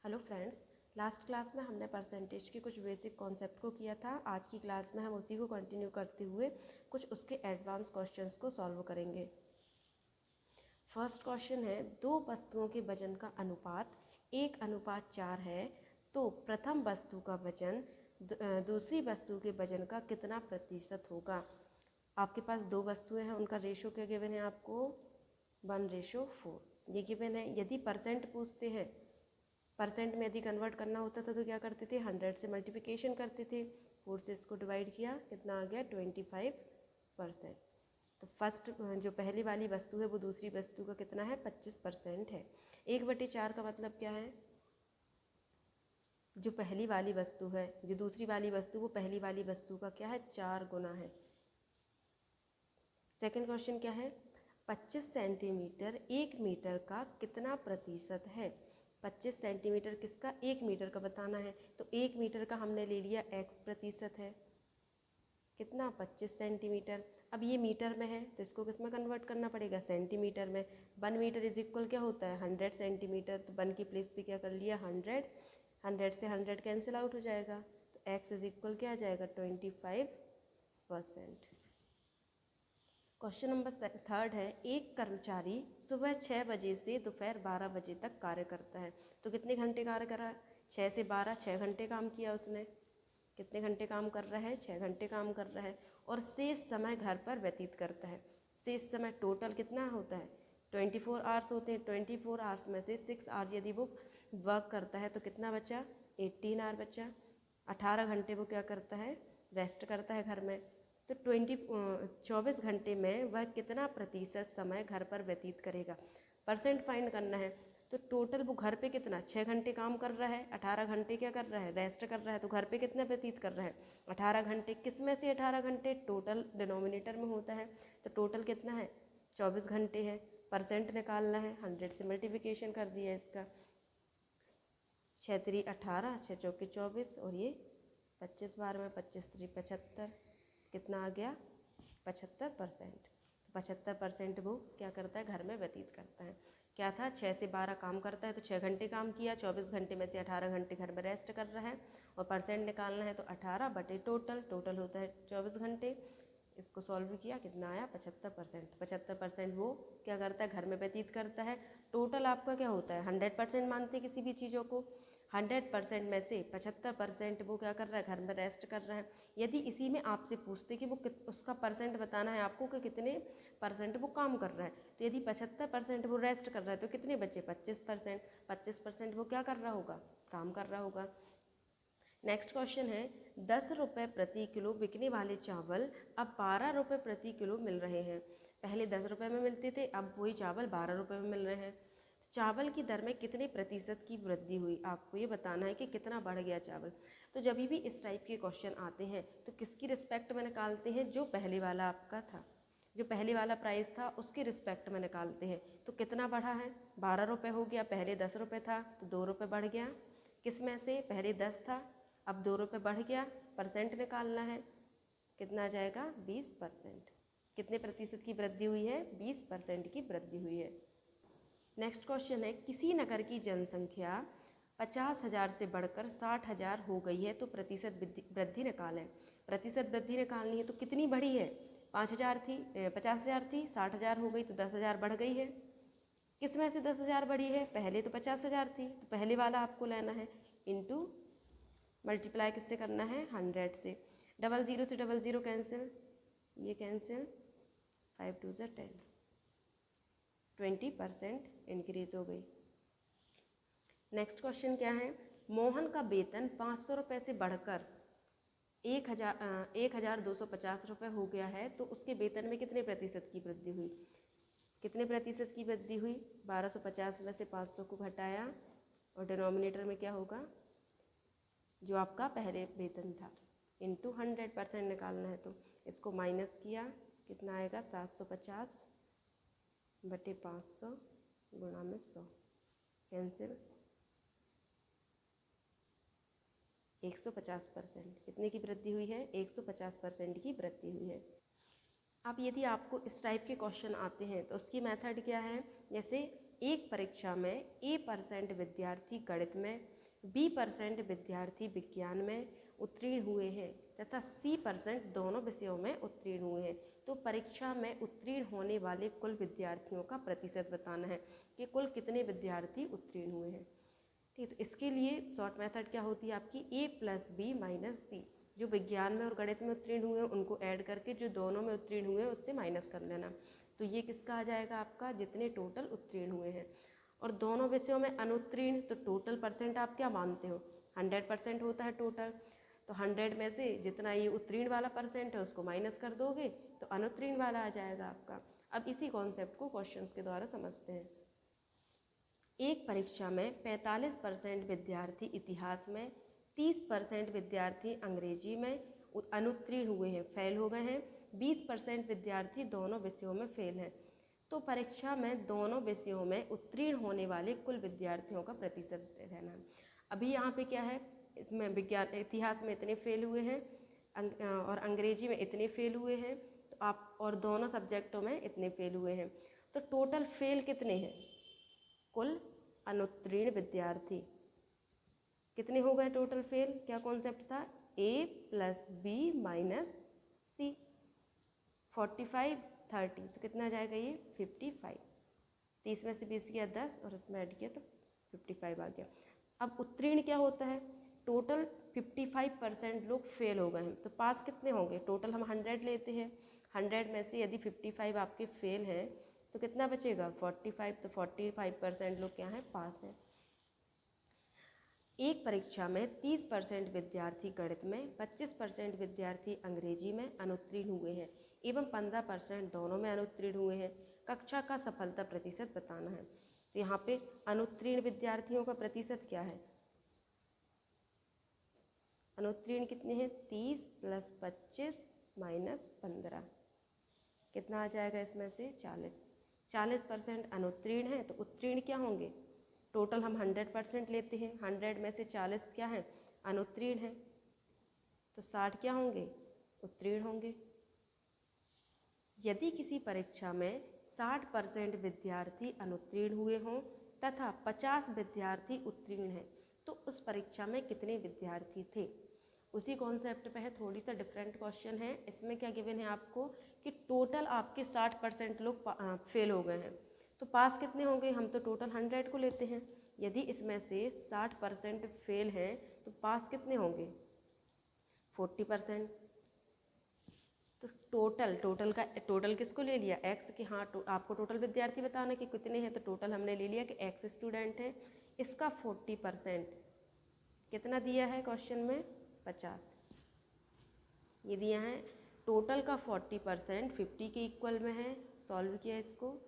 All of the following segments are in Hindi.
हेलो फ्रेंड्स, लास्ट क्लास में हमने परसेंटेज के कुछ बेसिक कॉन्सेप्ट को किया था। आज की क्लास में हम उसी को कंटिन्यू करते हुए कुछ उसके एडवांस क्वेश्चंस को सॉल्व करेंगे। फर्स्ट क्वेश्चन है, दो वस्तुओं के वजन का अनुपात 1:4 है, तो प्रथम वस्तु का वजन दूसरी वस्तु के वजन का कितना प्रतिशत होगा। आपके पास दो वस्तुएं हैं, उनका रेशो क्या गिवन है आपको, 1:4 ये गिवन है। यदि परसेंट पूछते हैं, परसेंट में यदि कन्वर्ट करना होता था तो क्या करते थे, 100 से मल्टीप्लिकेशन करते थे, 4 से इसको डिवाइड किया, कितना आ गया 25%। तो फर्स्ट जो पहली वाली वस्तु है वो दूसरी वस्तु का कितना है, 25% है। 1/4 का मतलब क्या है, जो पहली वाली वस्तु है, जो दूसरी वाली वस्तु वो पहली वाली वस्तु का क्या है, 4 गुना है। सेकंड क्वेश्चन क्या है, 25 सेंटीमीटर 1 मीटर का कितना प्रतिशत है। 25 सेंटीमीटर किसका, 1 मीटर का बताना है। तो 1 मीटर का हमने ले लिया x प्रतिशत है, कितना 25 सेंटीमीटर। अब ये मीटर में है तो इसको किस में कन्वर्ट करना पड़ेगा, सेंटीमीटर में। 1 मीटर इज इक्वल क्या होता है, 100 सेंटीमीटर। तो 1 की प्लेस पे क्या कर लिया, 100। 100 से 100 कैंसिल आउट हो जाएगा, तो x इज इक्वल क्या आ जाएगा, 25%। क्वेश्चन नंबर थर्ड है, एक कर्मचारी सुबह 6 बजे से दोपहर 12 बजे तक कार्य करता है, तो कितने घंटे कार्य करा, 6 से 12, 6 घंटे काम किया उसने। कितने घंटे काम कर रहा है, 6 घंटे काम कर रहा है। और शेष समय घर पर व्यतीत करता है। शेष समय टोटल कितना होता है, 24 आवर्स होते हैं। 24 आवर्स में से 6 आवर यदि वो वर्क करता है तो कितना बचा, 18 आवर बचा। 18 घंटे वो क्या करता है, रेस्ट करता है घर में। तो 24 घंटे में वह कितना प्रतिशत समय घर पर व्यतीत करेगा, परसेंट फाइंड करना है। तो टोटल वो घर पे कितना, 6 घंटे काम कर रहा है, 18 घंटे क्या कर रहा है, रेस्ट कर रहा है। तो घर पे कितना व्यतीत कर रहा है, 18 घंटे। किस में से 18 घंटे, टोटल डिनोमिनेटर में होता है। तो टोटल कितना है, 24 घंटे है। परसेंट निकालना है, 100 से मल्टीप्लिकेशन कर दिया इसका। 6 3 18, 6 चौके 24, और ये 25 बार में 25 3 75, कितना आ गया 75%। तो 75% वो क्या करता है, घर में व्यतीत करता है। क्या था, 6 से 12 काम करता है तो 6 घंटे काम किया, 24 घंटे में से 18 घंटे घर में रेस्ट कर रहा है। और परसेंट निकालना है तो 18 बटे टोटल, टोटल होता है 24 घंटे। इसको सॉल्व किया, कितना आया 75%। 75% वो क्या करता है, घर में व्यतीत करता है। टोटल आपका क्या होता है, 100% मानते हैं किसी भी चीज़ों को। 100% में से 75% वो क्या कर रहा है, घर में रेस्ट कर रहा है। यदि इसी में आपसे पूछते कि वो उसका परसेंट बताना है आपको कि कितने परसेंट वो काम कर रहा है, तो यदि 75% वो रेस्ट कर रहा है तो कितने बचे, 25%। 25% वो क्या कर रहा होगा, काम कर रहा होगा। नेक्स्ट क्वेश्चन है, 10 रुपये प्रति किलो बिकने वाले चावल अब 12 रुपये प्रति किलो मिल रहे हैं। पहले 10 रुपये में मिलते थे, अब वही चावल 12 रुपये में मिल रहे हैं। तो चावल की दर में कितने प्रतिशत की वृद्धि हुई, आपको ये बताना है कि कितना बढ़ गया चावल। तो जब भी इस टाइप के क्वेश्चन आते हैं तो किसकी रिस्पेक्ट में निकालते हैं, जो पहले वाला आपका था, जो पहले वाला प्राइस था उसके रिस्पेक्ट में निकालते हैं। तो कितना बढ़ा है, 12 रुपये हो गया, पहले 10 रुपये था तो 2 रुपये बढ़ गया। किस में से, पहले 10 था अब 2 रुपये बढ़ गया। परसेंट निकालना है, कितना आ जाएगा 20%। कितने प्रतिशत की वृद्धि हुई है, 20% की वृद्धि हुई है। नेक्स्ट क्वेश्चन है, किसी नगर की जनसंख्या 50,000 से बढ़कर 60,000 हो गई है तो प्रतिशत वृद्धि निकालें। प्रतिशत वृद्धि निकालनी है तो कितनी बढ़ी है, 5,000 थी, 50,000 थी, 60,000 हो गई तो 10,000 बढ़ गई है। किस में से 10,000 बढ़ी है, पहले तो 50,000 थी तो पहले वाला आपको लेना है, इंटू मल्टीप्लाई किससे करना है, 100 से। 00 से 00 कैंसिल, ये कैंसिल, 5 2 10, 20% इंक्रीज हो गई। नेक्स्ट क्वेश्चन क्या है, मोहन का वेतन 500 रुपये से बढ़कर 1,250 रुपये हो गया है, तो उसके वेतन में कितने प्रतिशत की वृद्धि हुई। कितने प्रतिशत की वृद्धि हुई, 1250 में से 500 को घटाया, और डिनोमिनेटर में क्या होगा, जो आपका पहले वेतन था, इंटू 100% निकालना है। तो इसको माइनस किया, कितना आएगा 750 बटे 500 गुणा में 100, कैंसिल, 150%। कितने की वृद्धि हुई है, 150% की वृद्धि हुई है। अब यदि आपको इस टाइप के क्वेश्चन आते हैं तो उसकी मेथड क्या है, जैसे एक परीक्षा में A% विद्यार्थी गणित में, B% विद्यार्थी विज्ञान में उत्तीर्ण हुए हैं तथा C% दोनों विषयों में उत्तीर्ण हुए हैं। तो परीक्षा में उत्तीर्ण होने वाले कुल विद्यार्थियों का प्रतिशत बताना है कि कुल कितने विद्यार्थी उत्तीर्ण हुए हैं। ठीक, तो इसके लिए शॉर्ट मेथड क्या होती है आपकी, A+B - C। जो विज्ञान में और गणित में उत्तीर्ण हुए हैं उनको ऐड करके जो दोनों में उत्तीर्ण हुए हैं उससे माइनस कर लेना। तो ये किसका आ जाएगा आपका, जितने टोटल उत्तीर्ण हुए हैं। और दोनों विषयों में अनुत्तीर्ण, तो टोटल परसेंट आप क्या मानते हो, 100% होता है टोटल। तो 100 में से जितना ये उत्तीर्ण वाला परसेंट है उसको माइनस कर दोगे तो अनुत्तीर्ण वाला आ जाएगा आपका। अब इसी कॉन्सेप्ट को क्वेश्चंस के द्वारा समझते हैं। एक परीक्षा में 45% विद्यार्थी इतिहास में, 30% विद्यार्थी अंग्रेजी में अनुत्तीर्ण हुए हैं, फेल हो गए हैं, 20% विद्यार्थी दोनों विषयों में फेल हैं। तो परीक्षा में दोनों विषयों में उत्तीर्ण होने वाले कुल विद्यार्थियों का प्रतिशत देना है। अभी यहाँ पे क्या है, इसमें विज्ञान इतिहास में इतने फेल हुए हैं और अंग्रेजी में इतने फेल हुए हैं, तो आप और दोनों सब्जेक्टों में इतने फेल हुए हैं। तो टोटल फेल कितने हैं, कुल अनुत्तीर्ण विद्यार्थी कितने हो गए टोटल फेल, क्या कॉन्सेप्ट था, A+B - C। 45 30 तो कितना आ जाएगा ये 55। 30 में से 20 किया 10 और इसमें ऐड किया तो 55 आ गया। अब उत्तीर्ण क्या होता है, टोटल 55% लोग फेल हो गए हैं, तो पास कितने होंगे, टोटल हम 100 लेते हैं, 100 में से यदि 55 आपके फेल हैं तो कितना बचेगा 45, तो 45% लोग क्या हैं, पास हैं। एक परीक्षा में 30% विद्यार्थी गणित में, 25% विद्यार्थी अंग्रेजी में अनुत्तीर्ण हुए हैं एवं 15% दोनों में अनुत्तीर्ण हुए हैं। कक्षा का सफलता प्रतिशत बताना है। तो यहाँ पे अनुत्तीर्ण विद्यार्थियों का प्रतिशत क्या है, अनुत्तीर्ण कितने हैं, 30 + 25 - 15 कितना आ जाएगा, इसमें से 40। 40% अनुत्तीर्ण है, तो उत्तीर्ण क्या होंगे, टोटल हम 100% लेते हैं, 100 में से 40 क्या है, अनुत्तीर्ण है, तो 60 क्या होंगे, उत्तीर्ण होंगे। यदि किसी परीक्षा में 60% विद्यार्थी अनुत्तीर्ण हुए हों तथा 50 विद्यार्थी उत्तीर्ण हैं तो उस परीक्षा में कितने विद्यार्थी थे। उसी कॉन्सेप्ट पे है, थोड़ी सा डिफरेंट क्वेश्चन है। इसमें क्या गिवन है आपको कि टोटल आपके 60% लोग फेल हो गए हैं, तो पास कितने होंगे, हम तो टोटल 100 को लेते हैं। यदि इसमें से 60% फेल हैं तो पास कितने होंगे, 40%। तो टोटल किसको ले लिया, x के, हाँ आपको टोटल विद्यार्थी बताना कि कितने हैं, तो टोटल हमने ले लिया कि x स्टूडेंट है। इसका 40% कितना दिया है क्वेश्चन में, 50 ये दिया है। टोटल का 40% 50 के इक्वल में है, सॉल्व किया इसको,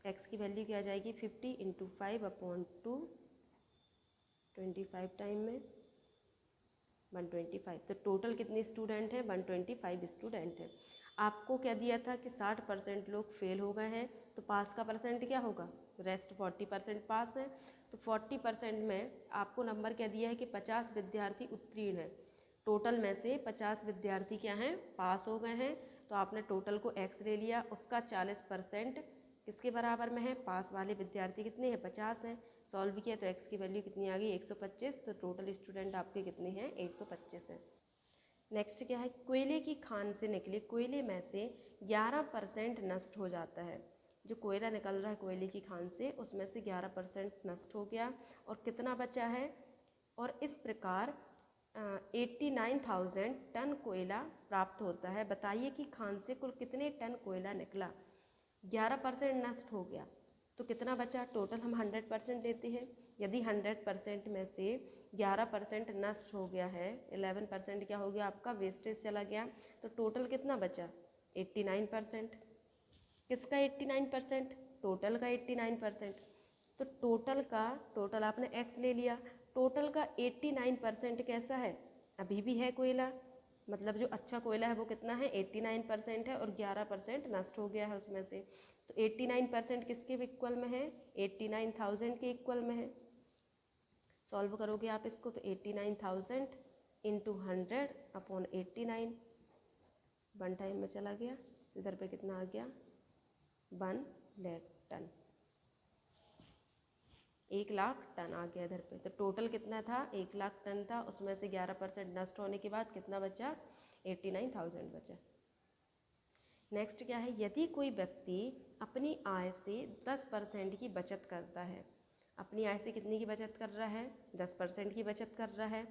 x की वैल्यू क्या आ जाएगी, 50 × 5/2, 25 टाइम में 125। तो टोटल कितने स्टूडेंट हैं, 125 स्टूडेंट हैं। आपको क्या दिया था कि 60% लोग फेल हो गए हैं, तो पास का परसेंट क्या होगा, रेस्ट 40% पास है। तो 40% में आपको नंबर क्या दिया है कि 50 विद्यार्थी उत्तीर्ण हैं, टोटल में से 50 विद्यार्थी क्या हैं, पास हो गए हैं। तो आपने टोटल को x ले लिया, उसका 40% किसके बराबर में है, पास वाले विद्यार्थी कितने हैं, 50 हैं। सॉल्व किया तो x की वैल्यू कितनी आ गई, 125। तो टोटल स्टूडेंट आपके कितने हैं, 125 हैं। नेक्स्ट क्या है, कोयले की खान से निकले कोयले में से 11% नष्ट हो जाता है। जो कोयला निकल रहा है कोयले की खान से, उसमें से 11% नष्ट हो गया और कितना बचा है, और इस प्रकार 89,000 टन कोयला प्राप्त होता है। बताइए कि खान से कुल कितने टन कोयला निकला। 11% नष्ट हो गया तो कितना बचा, टोटल हम 100% लेते हैं। यदि 100% में से 11% नष्ट हो गया है, 11% क्या हो गया आपका, वेस्टेज चला गया, तो टोटल कितना बचा, 89%। किसका 89%, टोटल का 89%। तो टोटल आपने x ले लिया, टोटल का 89% कैसा है, अभी भी है कोयला, मतलब जो अच्छा कोयला है वो कितना है, 89% है, और 11% नष्ट हो गया है उसमें से। तो 89% किसके इक्वल में है, 89,000 के इक्वल में है। सॉल्व करोगे आप इसको तो 89,000 × 100/89 1 टाइम में चला गया, इधर पे कितना आ गया, 1 लाख टन, 1 लाख टन आ गया इधर पे। तो टोटल कितना था, 1 लाख टन था, उसमें से 11% नष्ट होने के बाद कितना बचा, 89,000 बचा। नेक्स्ट क्या है, यदि कोई व्यक्ति अपनी आय से 10% की बचत करता है, अपनी आय से कितनी की बचत कर रहा है, 10% की बचत कर रहा है,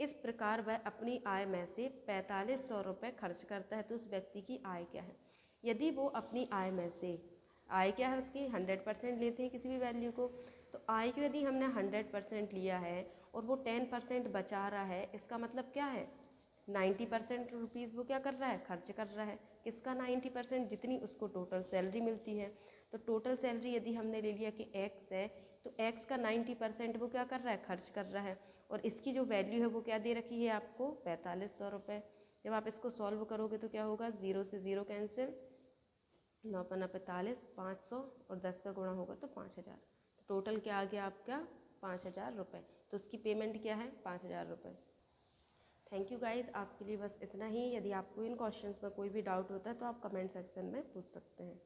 इस प्रकार वह अपनी आय में से 4500 रुपये खर्च करता है, तो उस व्यक्ति की आय क्या है। यदि वो अपनी आय में से, आय क्या है उसकी, 100% लेते हैं किसी भी वैल्यू को, तो आय को यदि हमने 100% लिया है और वो 10% बचा रहा है, इसका मतलब क्या है, 90% रुपीज़ वो क्या कर रहा है, खर्च कर रहा है। किसका 90%, जितनी उसको टोटल सैलरी मिलती है। तो टोटल सैलरी यदि हमने ले लिया कि x है, तो x का 90% वो क्या कर रहा है, खर्च कर रहा है, और इसकी जो वैल्यू है वो क्या दे रखी है आपको, 4500 रुपये। जब आप इसको सॉल्व करोगे तो क्या होगा, 0 से 0 कैंसिल, 9 पन्ना 45, 500 और 10 का गुणा होगा तो 5000। तो टोटल क्या आ गया आपका, 5000 रुपये। तो उसकी पेमेंट क्या है, 5000 रुपये। थैंक यू गाइस, आज के लिए बस इतना ही। यदि आपको इन क्वेश्चंस में कोई भी डाउट होता है तो आप कमेंट सेक्शन में पूछ सकते हैं।